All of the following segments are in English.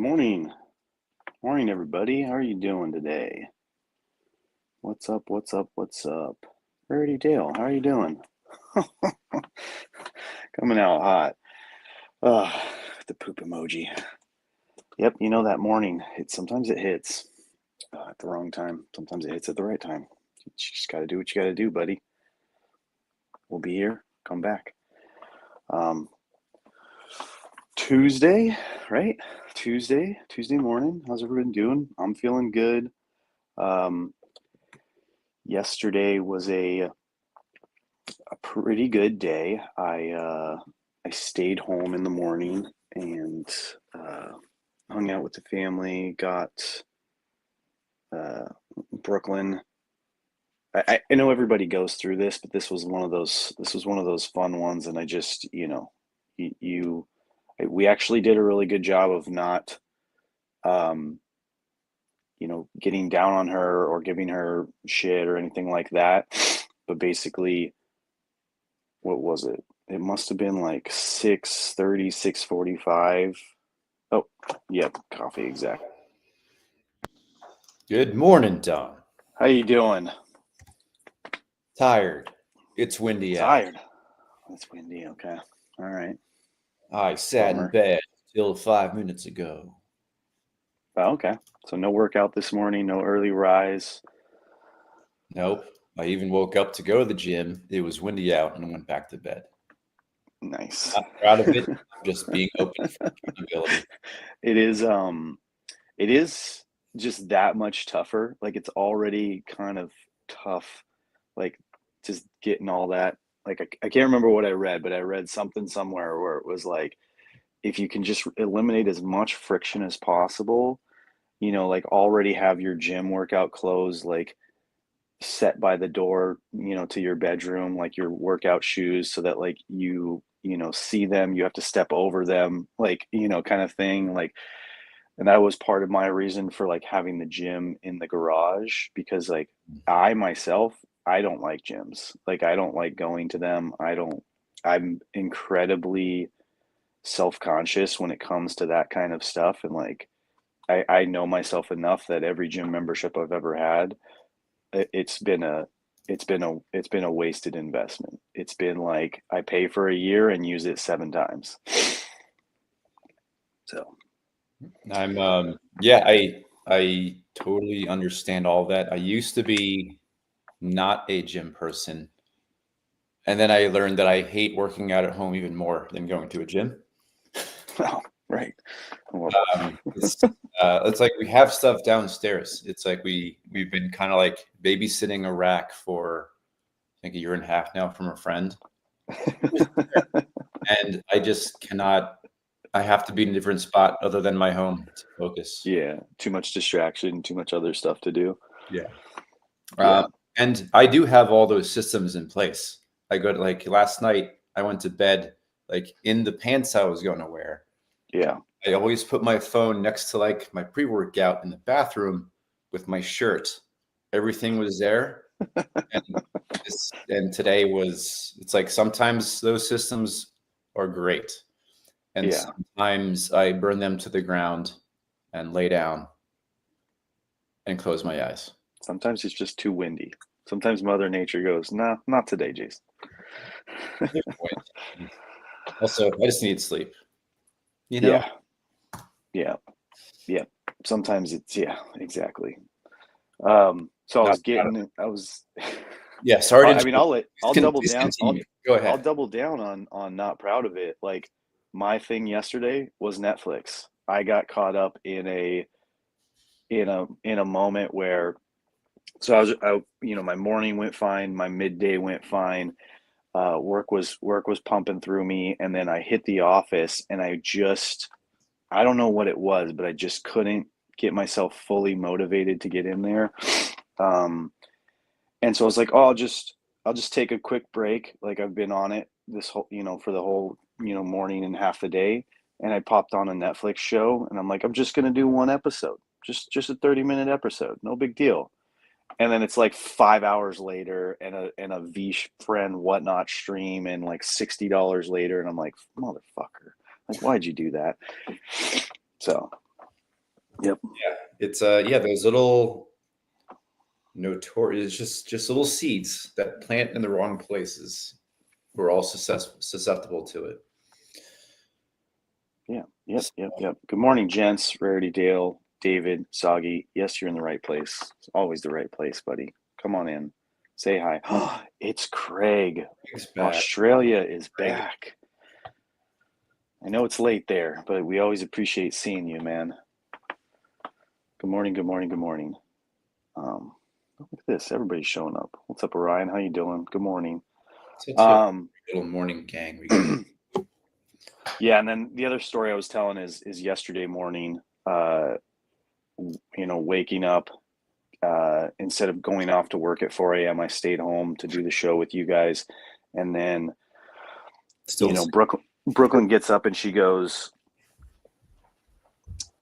Morning. Morning, everybody. How are you doing today? What's up? What's up? What's up? Rarity Dale, how are you doing? Coming out hot. The poop emoji. Yep, you know that morning. Sometimes it hits at the wrong time. Sometimes it hits at the right time. You just got to do what you got to do, buddy. We'll be here. Come back. Tuesday, right? Tuesday morning. How's everyone doing? I'm feeling good. Yesterday was a pretty good day. I stayed home in the morning and hung out with the family. Got Brooklyn. I know everybody goes through this, but this was one of those. This was one of those fun ones, and I just we actually did a really good job of not um, getting down on her or giving her shit or anything like that. But basically, what was it? It must have been like 6:30, 6:45. Oh, yep, coffee, exactly. Good morning, Don. How you doing? Tired. It's windy out. Tired. It's windy, okay. All right. I sat in Bummer. bed till 5 minutes ago. Oh, okay. So no workout this morning, no early rise. Nope. I even woke up to go to the gym. It was windy out and went back to bed. Nice. Not proud of it. Just being open for accountability. It is just that much tougher. Like it's already kind of tough, like just getting all that. Like I can't remember what I read, but I read something somewhere where it was like if you can just eliminate as much friction as possible, like already have your gym workout clothes like set by the door, to your bedroom, like your workout shoes, so that like see them, you have to step over them, like, kind of thing. Like, and that was part of my reason for like having the gym in the garage because like I myself, I don't like gyms. Like I don't like going to them. I'm incredibly self-conscious when it comes to that kind of stuff. And like I know myself enough that every gym membership I've ever had, it's been a it's been a wasted investment. It's been like I pay for a year and use it 7 times. So Yeah, I totally understand all that. I used to be not a gym person. And then I learned that I hate working out at home even more than going to a gym. well, right. Well, It's like we have stuff downstairs. It's like we've been kind of like babysitting a rack for I think a year and a half now from a friend, and I just cannot. I have to be in a different spot other than my home to focus. yeah, too much distraction, too much other stuff to do. Yeah, Yeah, and I do have all those systems in place. I go to like last night. I went to bed like in the pants I was going to wear. yeah, I always put my phone next to like my pre-workout in the bathroom with my shirt. Everything was there. And and today was it's like sometimes those systems are great. And yeah. sometimes I burn them to the ground and lay down and close my eyes. Sometimes it's just too windy. Sometimes Mother Nature goes, nah, not today, Jason. Good point. Also, I just need sleep. You know? Yeah, yeah, yeah. Sometimes it's yeah, exactly. So Not proud of it. I was Yeah, sorry to I mean, interrupt. I'll double Please down. continue. Go I'll ahead. double down on not proud of it. Like my thing yesterday was Netflix. I got caught up in a moment where my morning went fine, my midday went fine. Work was pumping through me, and then I hit the office, and I don't know what it was, but I just couldn't get myself fully motivated to get in there. Um, and so I was like, oh, I'll just take a quick break. Like I've been on it this whole, for the whole, morning and half the day. And I popped on a Netflix show and I'm like, I'm just gonna do one episode. Just a 30-minute episode. No big deal. And then it's like 5 hours later and a Vish friend whatnot stream and like $60 later, and I'm like, motherfucker. Like, why'd you do that? So Yep. Yeah, it's yeah, those little notorious, just little seeds that plant in the wrong places. We're all susceptible to it. Yeah. Yep. So, Yep. Yep. Good morning, gents. Rarity, Dale, David, Soggy. Yes, you're in the right place. It's always the right place, buddy. Come on in. Say hi. It's Craig. thanks, back. Australia is Greg. back. I know it's late there, but we always appreciate seeing you, man. Good morning. Good morning. Good morning. Look at this. Everybody's showing up. What's up, Orion? How you doing? Good morning. Such a Um, little morning gang we got. yeah, and then the other story I was telling is yesterday morning. Uh, waking up instead of going off to work at 4 a.m. I stayed home to do the show with you guys, and then Still the same. Brooklyn gets up and she goes,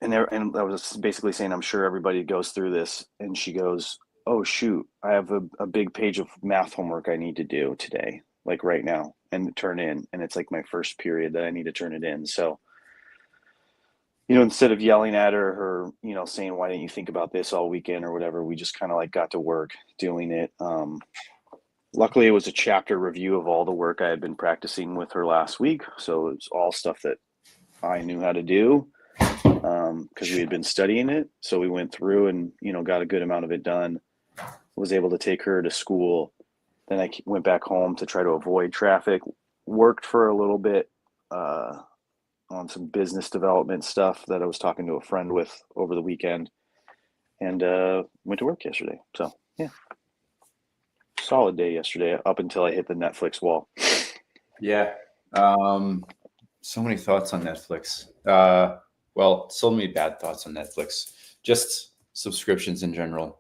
and I was basically saying I'm sure everybody goes through this, and she goes, "Oh shoot, I have a big page of math homework I need to do today, like right now, and turn in, and it's like my first period that I need to turn it in." So instead of yelling at her or, saying, why didn't you think about this all weekend or whatever, we just kind of like got to work doing it. Luckily, it was a chapter review of all the work I had been practicing with her last week. So it was all stuff that I knew how to do because we had been studying it. So we went through and, got a good amount of it done, was able to take her to school. Then I went back home to try to avoid traffic, worked for a little bit, on some business development stuff that I was talking to a friend with over the weekend, and went to work yesterday. So yeah, solid day yesterday up until I hit the Netflix wall. Yeah. So many thoughts on Netflix. Well, so many bad thoughts on Netflix. Just subscriptions in general.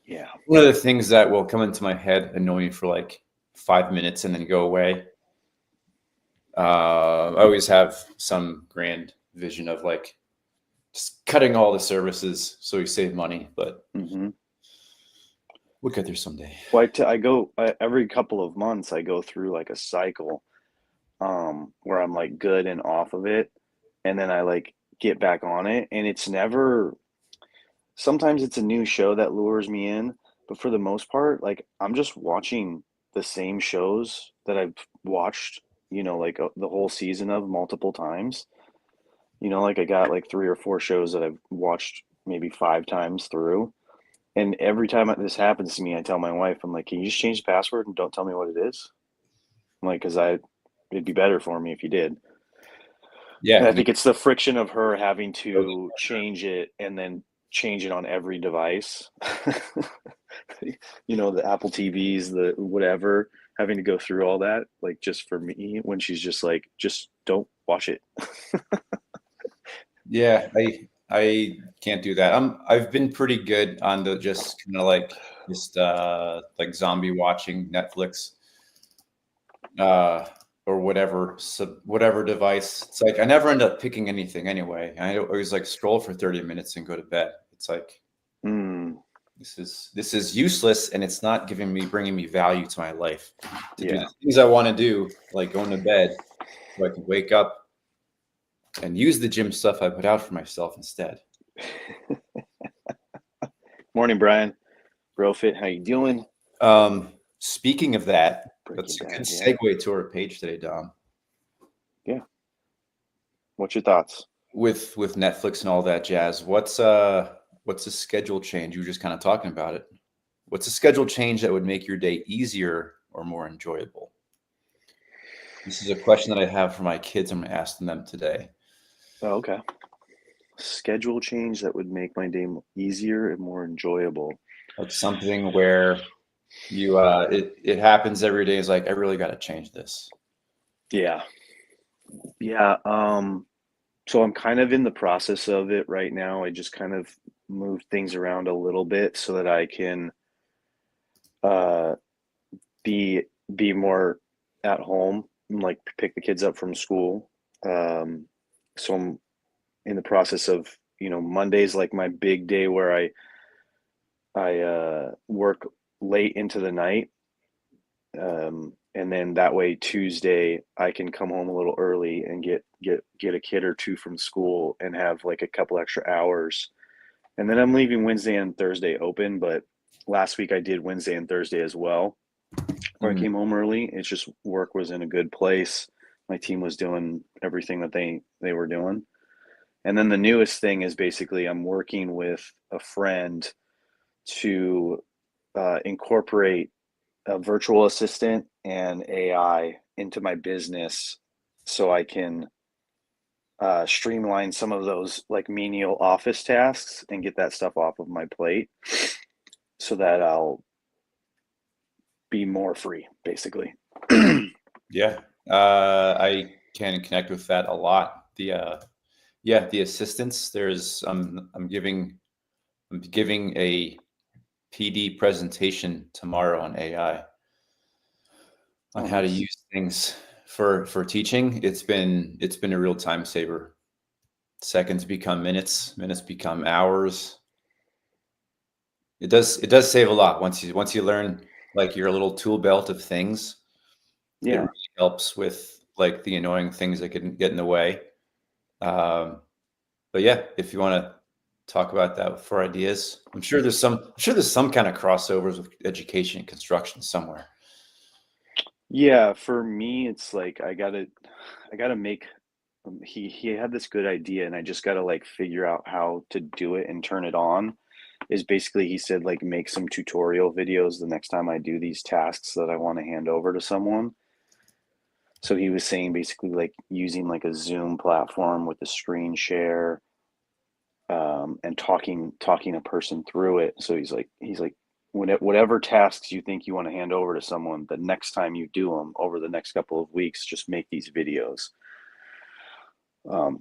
Yeah. One of the things that will come into my head, annoy me for like 5 minutes and then go away. I always have some grand vision of like just cutting all the services so we save money, but Mm-hmm. we'll get there someday. Well, every couple of months I go through like a cycle where I'm like good and off of it, and then I like get back on it, and it's never. Sometimes it's a new show that lures me in, but for the most part, like I'm just watching the same shows that I've watched, like the whole season of multiple times. Like I got like three or four shows that I've watched maybe five times through. And every time this happens to me, I tell my wife, I'm like, can you just change the password and don't tell me what it is? I'm like, it'd be better for me if you did. Yeah. And I think it's the friction of her having to change it and then change it on every device. The Apple TVs, the whatever, having to go through all that, like just for me, when she's just like, just don't watch it. Yeah, I can't do that. I've been pretty good on the just kind of like zombie watching Netflix or whatever device. It's like I never end up picking anything anyway. I always like scroll for 30 minutes and go to bed. It's like Mm, this is useless and it's not bringing me value to my life to do yeah. the things I want to do, like going to bed so I can wake up and use the gym stuff I put out for myself instead. Morning, Brian. Brofit, how you doing? Speaking of that, Breaking that's a good Bad, yeah. segue to our page today, Dom. Yeah. What's your thoughts? With Netflix and all that jazz, what's a schedule change? You were just kind of talking about it. What's a schedule change that would make your day easier or more enjoyable? This is a question that I have for my kids. I'm asking them today. Oh, okay. Schedule change that would make my day easier and more enjoyable. Like something where you it happens every day. Is like I really got to change this. Yeah. Yeah. So I'm kind of in the process of it right now. I just kind of moved things around a little bit so that I can uh be be more at home and like pick the kids up from school. So I'm in the process of, Monday's like my big day where I work late into the night. And then that way Tuesday I can come home a little early and get a kid or two from school and have like a couple extra hours. And then I'm leaving Wednesday and Thursday open, but last week I did Wednesday and Thursday as well, where I Mhm. came home early. It's just work was in a good place. My team was doing everything that they were doing. And then the newest thing is basically I'm working with a friend to incorporate a virtual assistant and AI into my business so I can streamline some of those like menial office tasks and get that stuff off of my plate so that I'll be more free, basically. Yeah, I can connect with that a lot. Yeah, the assistance. I'm giving a PD presentation tomorrow on AI, on Oh, how to nice. use things for teaching. It's been a real time saver. Seconds become minutes, minutes become hours. It does save a lot once you learn like your little tool belt of things. It Yeah. really helps with like the annoying things that can get in the way. Um, but yeah, if you want to talk about that for ideas, I'm sure there's some kind of crossovers with education and construction somewhere. Yeah, for me, it's like I gotta make. He had this good idea, and I just gotta like figure out how to do it and turn it on. Is basically he said like make some tutorial videos the next time I do these tasks that I want to hand over to someone. So he was saying basically like using like a Zoom platform with a screen share, and talking a person through it. So he's like whatever tasks you think you want to hand over to someone, the next time you do them over the next couple of weeks, just make these videos.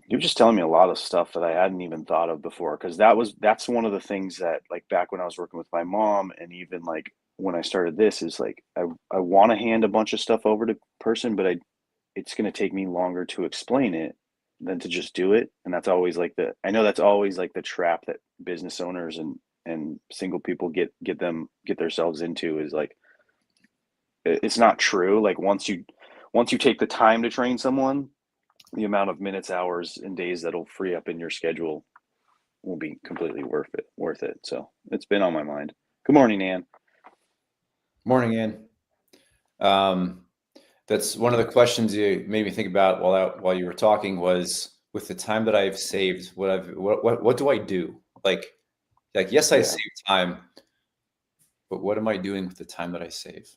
You're just telling me a lot of stuff that I hadn't even thought of before, because that's one of the things that like back when I was working with my mom, and even like when I started this, is like I want to hand a bunch of stuff over to person, but it's going to take me longer to explain it than to just do it. And that's always like I know that's always like the trap that business owners and single people get themselves into, is like it's not true. Like once you take the time to train someone, the amount of minutes, hours, and days that'll free up in your schedule will be completely worth it. So it's been on my mind. Good morning, Ann. Morning, Ian. Um, that's one of the questions you made me think about while you were talking was with the time that I've saved, what do I do? Like yes, I Yeah. save time, but what am I doing with the time that I save?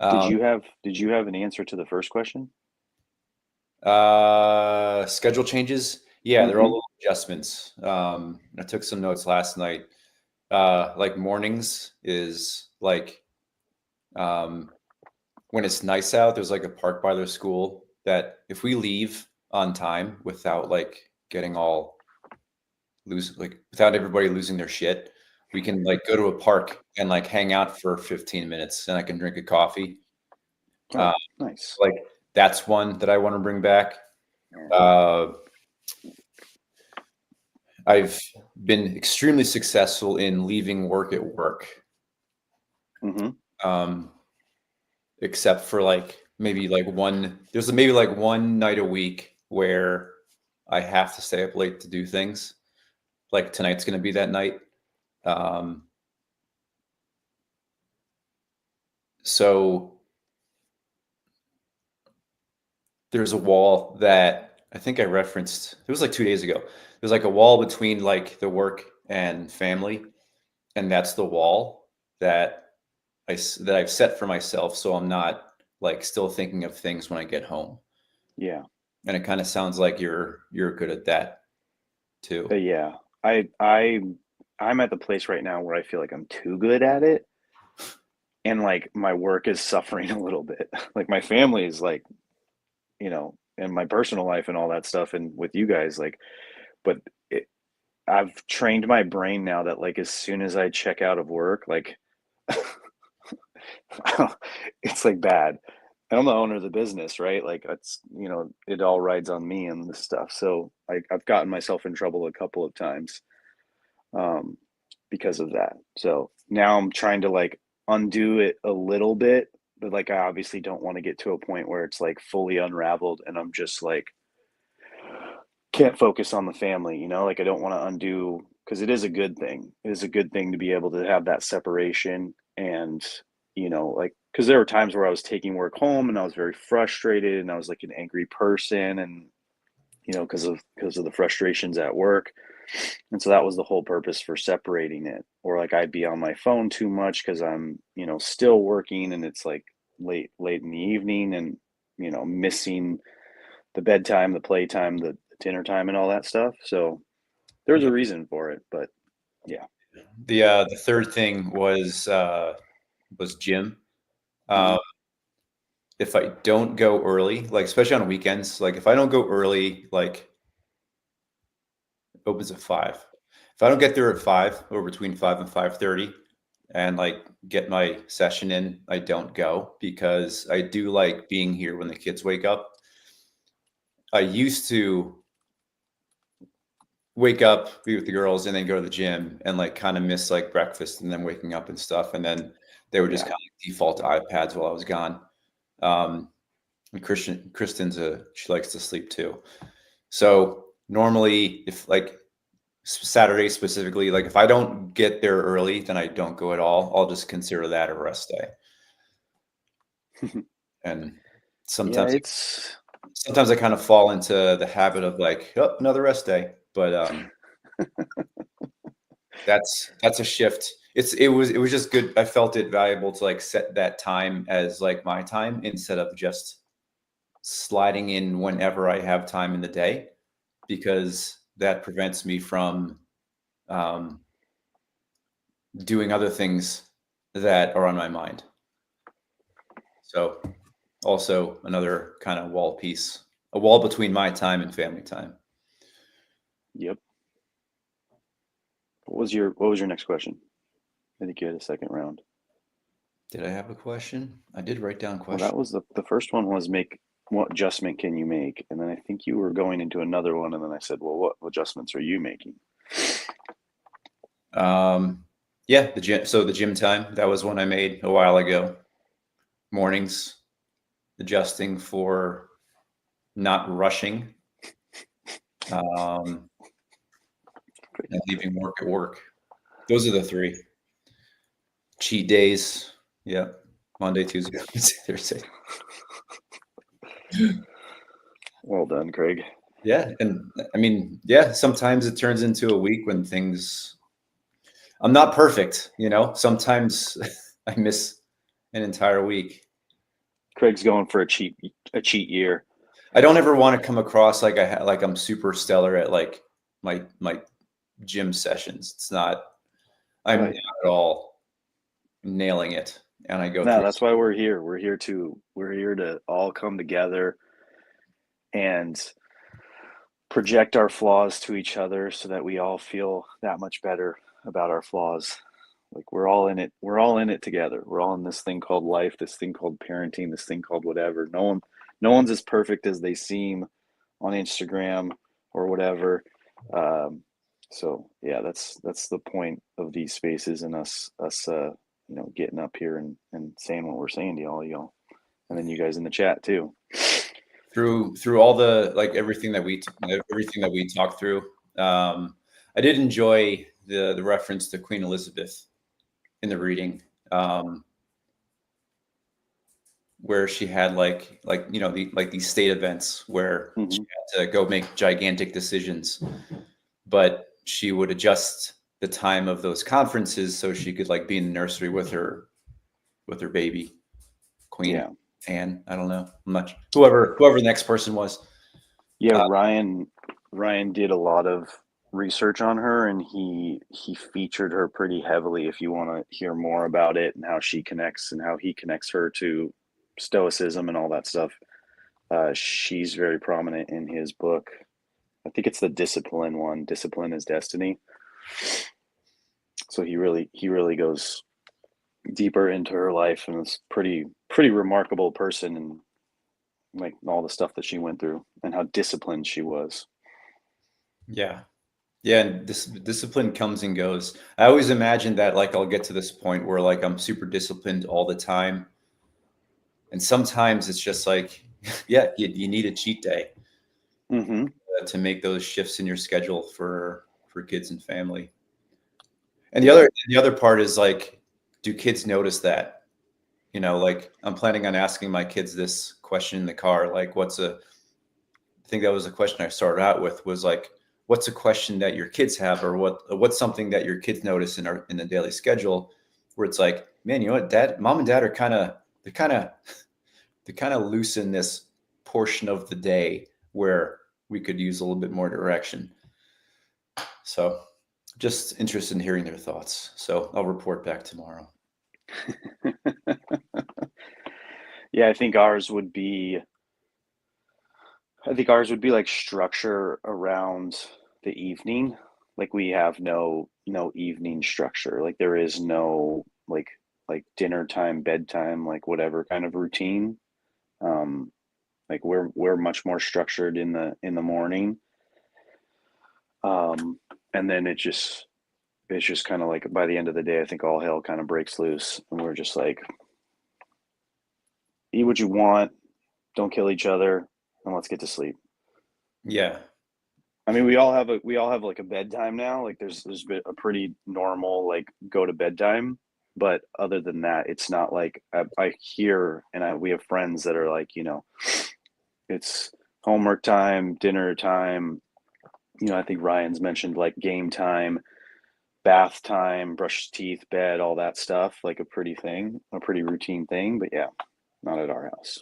Did Um, you have did you have an answer to the first question? Schedule changes. Yeah, they're all Mm-hmm. little adjustments. I took some notes last night. Like mornings is like um, when it's nice out, there's like a park by their school that if we leave on time without like getting all without everybody losing their shit, we can like go to a park and like hang out for 15 minutes and I can drink a coffee. Uh, Oh, nice. like that's one that I want to bring back. Yeah. Uh, I've been extremely successful in leaving work at work, Mm-hmm. um, except for there's maybe like one night a week where I have to stay up late to do things. Like tonight's going to be that night. Um, so there's a wall that I think I referenced. It was like 2 days ago. There's like a wall between like the work and family, and that's the wall that that I've set for myself, so I'm not like still thinking of things when I get home. Yeah. And it kind of sounds like you're good at that too. Yeah. I'm at the place right now where I feel like I'm too good at it, and like my work is suffering a little bit. Like my family is like, and my personal life and all that stuff, and with you guys, like, but I've trained my brain now that like as soon as I check out of work, like it's like bad. And I'm the owner of the business, right? Like it all rides on me and this stuff. So I've gotten myself in trouble a couple of times, um, because of that. So now I'm trying to like undo it a little bit, but like I obviously don't want to get to a point where it's like fully unraveled and I'm just like can't focus on the family, like I don't want to undo, because it is a good thing. It is a good thing to be able to have that separation. And, like, because there were times where I was taking work home and I was very frustrated and I was like an angry person, and, because of the frustrations at work. And so that was the whole purpose for separating it. Or like I'd be on my phone too much because I'm, still working, and it's like late in the evening, and, missing the bedtime, the playtime, the dinner time, and all that stuff. So there's Yeah. a reason for it, but yeah. The third thing was gym. Mhm. Um, if I don't go early, like especially on weekends, like if I don't go early, like it opens at 5. If I don't get there at 5 or between 5 and 5:30 and like get my session in, I don't go because I do like being here when the kids wake up. I used to wake up, be with the girls, and then go to the gym and like kind of miss like breakfast and then waking up and stuff. And then they would just Yeah. kind of default to iPads while I was gone. And Kristen's she likes to sleep too. So normally if like Saturday specifically, like if I don't get there early, then I don't go at all. I'll just consider that a rest day. And Yeah, sometimes it's sometimes I kind of fall into the habit of like, oh, another rest day. But that's a shift. It was just good. I felt it valuable to like set that time as like my time instead of just sliding in whenever I have time in the day, because that prevents me from um, doing other things that are on my mind. So also another kind of wall piece, a wall between my time and family time. yep. What was your next question? I think you had a second round. Did I have a question? I did write down Well, that question. was the first one was make what adjustment can you make? And then I think you were going into another one, and then I said, well, what adjustments are you making? Yeah, the gym. So the gym time, that was one I made a while ago. Mornings, adjusting for not rushing, um, and leaving work at work. Those are the three. Cheat days. Yeah. Monday, Tuesday, Wednesday, Thursday. Well done, Craig. Yeah. And I mean, yeah, sometimes it turns into a week when I'm not perfect, sometimes I miss an entire week. Craig's going for a cheat year. I don't ever want to come across like like I'm super stellar at like my gym sessions. It's not, I'm Oh not yeah. at all nailing it. And I go No, through. that's why we're here. We're here to all come together and project our flaws to each other so that we all feel that much better about our flaws. Like we're all in it together. We're all in this thing called life, this thing called parenting, this thing called whatever. No one's as perfect as they seem on Instagram or whatever. Um, so yeah, that's the point of these spaces, and us getting up here and saying what we're saying to y'all, and then you guys in the chat too. Through all the like everything that we talked through. I did enjoy the reference to Queen Elizabeth in the reading, where she had these state events where she Hmm. had to go make gigantic decisions, but she would adjust the time of those conferences so she could like be in the nursery with her baby, Queen Yeah, Anne. I don't know much. Whoever the next person was. yeah. Uh, Ryan did a lot of research on her, and he featured her pretty heavily. If you want to hear more about it and how she connects and how he connects her to stoicism and all that stuff, she's very prominent in his book. I think it's the discipline one. Discipline is destiny. So he really goes deeper into her life, and it's pretty remarkable person, and like all the stuff that she went through and how disciplined she was. yeah. Yeah, and this discipline comes and goes. I always imagine that like I'll get to this point where like I'm super disciplined all the time. And sometimes it's just like, yeah, you need a cheat day Hmm. to make those shifts in your schedule for kids and family. And Yeah. the other part is like, do kids notice that? You know, like I'm planning on asking my kids this question in the car. Like, I think that was a question I started out with was like, what's a question that your kids have, or what's something that your kids notice in the daily schedule, where it's like, man, you know what, mom and dad are they kind of loosen this portion of the day where we could use a little bit more direction. So, just interested in hearing their thoughts. So I'll report back tomorrow. Yeah, I think ours would be like structure around the evening. Like we have no evening structure. Like there is no like dinner time, bedtime, like whatever kind of routine. Um, like we're much more structured in the morning. Um, and then it's just kind of like by the end of the day, I think all hell kind of breaks loose, and we're just like, eat what you want, don't kill each other, and let's get to sleep. Yeah. I mean, we all have like a bedtime now. Like there's been a pretty normal like go to bedtime, but other than that, it's not like I hear and we have friends that are like, it's homework time, dinner time. I think Ryan's mentioned like game time, bath time, brush teeth, bed, all that stuff, like a pretty routine thing. But yeah, not at our house.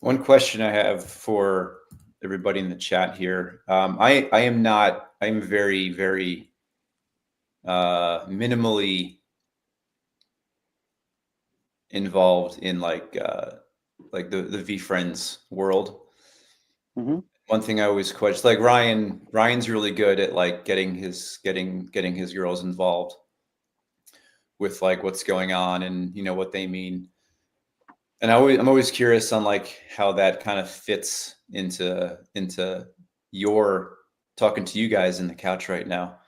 One question I have for everybody in the chat here. I am not. I am very very minimally involved in like the VFriends world. Hmm. One thing I always question, like Ryan's really good at like getting his girls involved with like what's going on and you know what they mean. And I'm always curious on like how that kind of fits into your talking to you guys in the couch right now.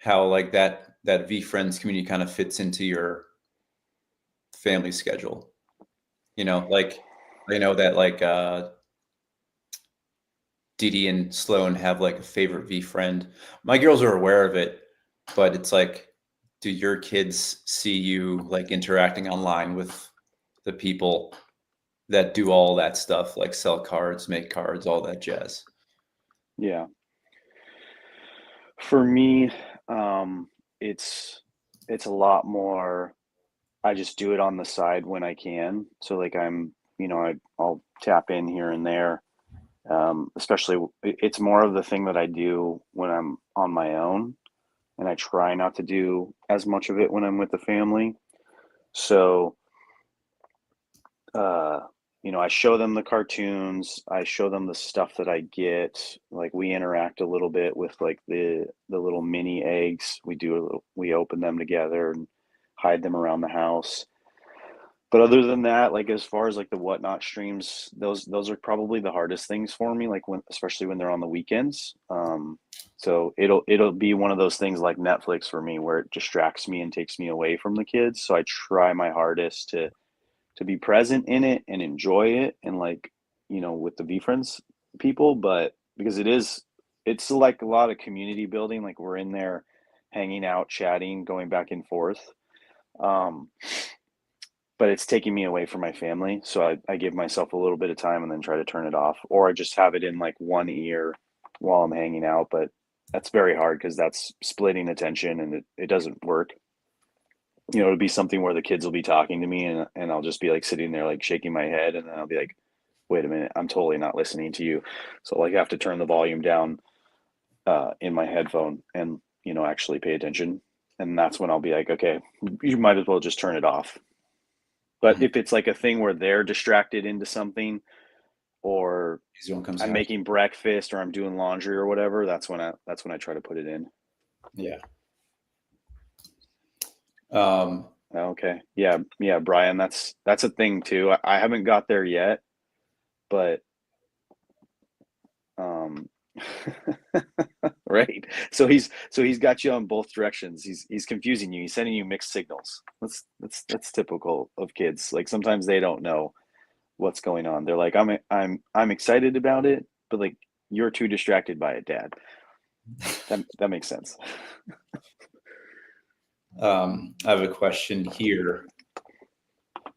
How like that VFriends community kind of fits into your family schedule. You know, like I know that like Didi and Sloan have like a favorite VFriend. My girls are aware of it, but it's like, do your kids see you like interacting online with the people that do all that stuff, like sell cards, make cards, all that jazz? Yeah. For me, um, it's it's a lot more. I just do it on the side when I can. So like I'll tap in here and there. Especially it's more of the thing that I do when I'm on my own, and I try not to do as much of it when I'm with the family. So uh, I show them the cartoons, I show them the stuff that I get. Like we interact a little bit with like the little mini eggs. We open them together and hide them around the house. But other than that, like as far as like the whatnot streams, those are probably the hardest things for me. Like especially when they're on the weekends. So it'll be one of those things like Netflix for me, where it distracts me and takes me away from the kids. So I try my hardest to be present in it and enjoy it, and like with the VFriends people. But because it's like a lot of community building. Like we're in there hanging out, chatting, going back and forth. Um, but it's taking me away from my family. So I give myself a little bit of time and then try to turn it off, or I just have it in like one ear while I'm hanging out. But that's very hard because that's splitting attention, and it doesn't work. It'll be something where the kids will be talking to me, and I'll just be like sitting there like shaking my head, and then I'll be like, wait a minute, I'm totally not listening to you. So like I have to turn the volume down in my headphone and actually pay attention. And that's when I'll be like, okay, you might as well just turn it off. But Mhm. if it's like a thing where they're distracted into something, or Easy one comes I'm out. making breakfast or I'm doing laundry or whatever, that's when I try to put it in. Yeah. Um, Okay. Yeah, yeah, Brian, that's a thing too. I haven't got there yet, but um right. So he's got you on both directions. He's confusing you. He's sending you mixed signals. That's typical of kids. Like sometimes they don't know what's going on. They're like, I'm excited about it, but like you're too distracted by it, Dad. That makes sense. I have a question here.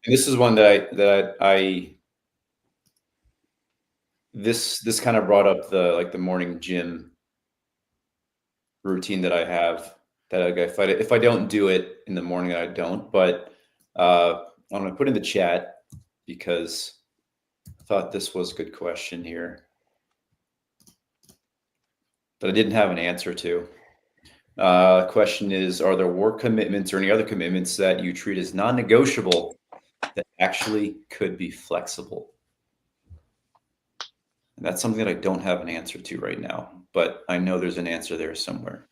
And this is one that this kind of brought up the morning gym routine that I have, that if I don't do it in the morning, I don't. But I'm going to put in the chat because I thought this was a good question here that I didn't have an answer to. Question is, are there work commitments or any other commitments that you treat as non-negotiable that actually could be flexible? And that's something that I don't have an answer to right now, but I know there's an answer there somewhere.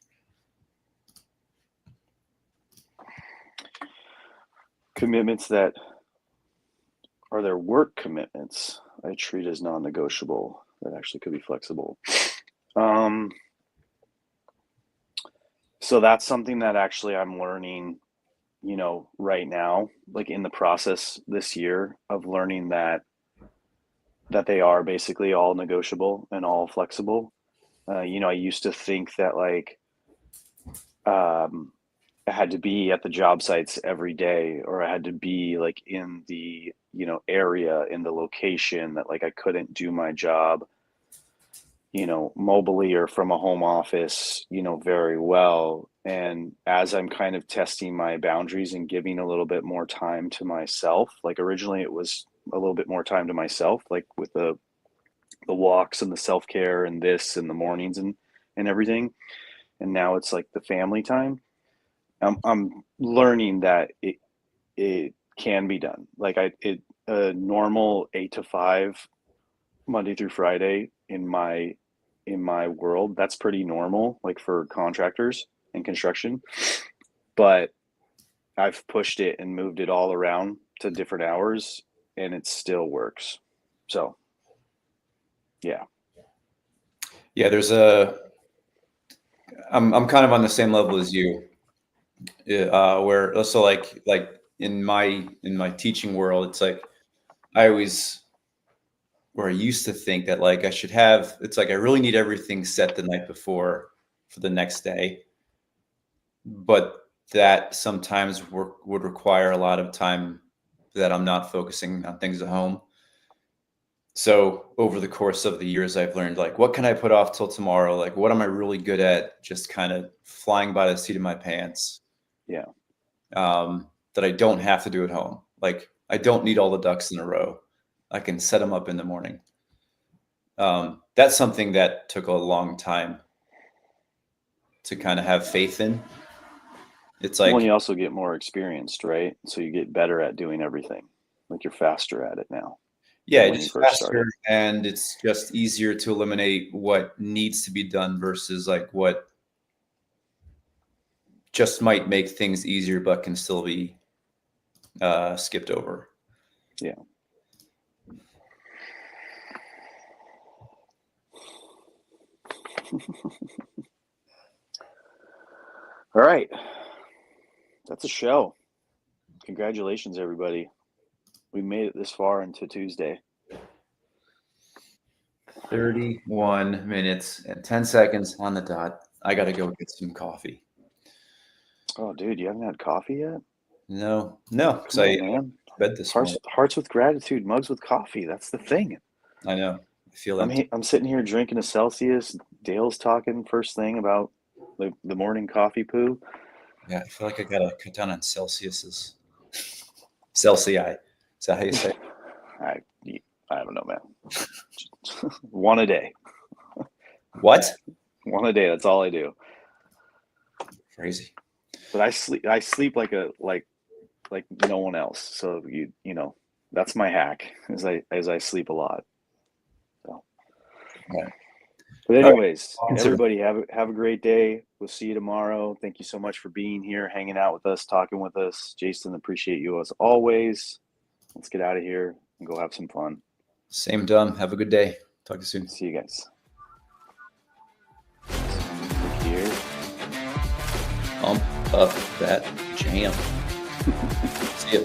Commitments that are there work commitments I treat as non-negotiable that actually could be flexible. So that's something that actually I'm learning, right now, like in the process this year of learning that they are basically all negotiable and all flexible. I used to think that like I had to be at the job sites every day, or I had to be like in the, area, in the location, that like I couldn't do my job, mobily or from a home office, very well. And as I'm kind of testing my boundaries and giving a little bit more time to myself, like originally it was a little bit more time to myself, like with the walks and the self-care and this and the mornings and everything. And now it's like the family time. I'm learning that it can be done. Like a normal 8 to 5 Monday through Friday in my world, that's pretty normal, like for contractors and construction. But I've pushed it and moved it all around to different hours, and it still works. So, yeah. Yeah, I'm kind of on the same level as you. Where also like in my teaching world, it's like I used to think that like I should have, it's like I really need everything set the night before for the next day. But that sometimes would require a lot of time that I'm not focusing on things at home. So over the course of the years, I've learned like, what can I put off till tomorrow? Like, what am I really good at? Just kind of flying by the seat of my pants. Yeah. That I don't have to do at home. Like, I don't need all the ducks in a row. I can set them up in the morning. That's something that took a long time to kind of have faith in. It's like, well, you also get more experienced, right? So you get better at doing everything. Like you're faster at it now. Yeah, it's faster and it's just easier to eliminate what needs to be done versus like what just might make things easier but can still be skipped over. Yeah. All right. That's a show. Congratulations, everybody. We made it this far into Tuesday. 31 minutes and 10 seconds on the dot. I got to go get some coffee. Oh, dude, you haven't had coffee yet? No. Because I bed this morning. Hearts with gratitude, mugs with coffee. That's the thing. I know. I feel that. I'm sitting here drinking a Celsius. Dale's talking first thing about the morning coffee poo. Yeah, I feel like I got to cut down on Celsius's. Celsius. Is that how you say it? I don't know, man. One a day. What? One a day. That's all I do. Crazy. But I sleep like no one else. So you know, that's my hack, as I sleep a lot. So. Right. But anyways, everybody have a great day. We'll see you tomorrow. Thank you so much for being here, hanging out with us, talking with us. Jason, appreciate you as always. Let's get out of here and go have some fun. Same dumb. Have a good day. Talk to you soon. See you guys. Here. Pump up that jam. See ya.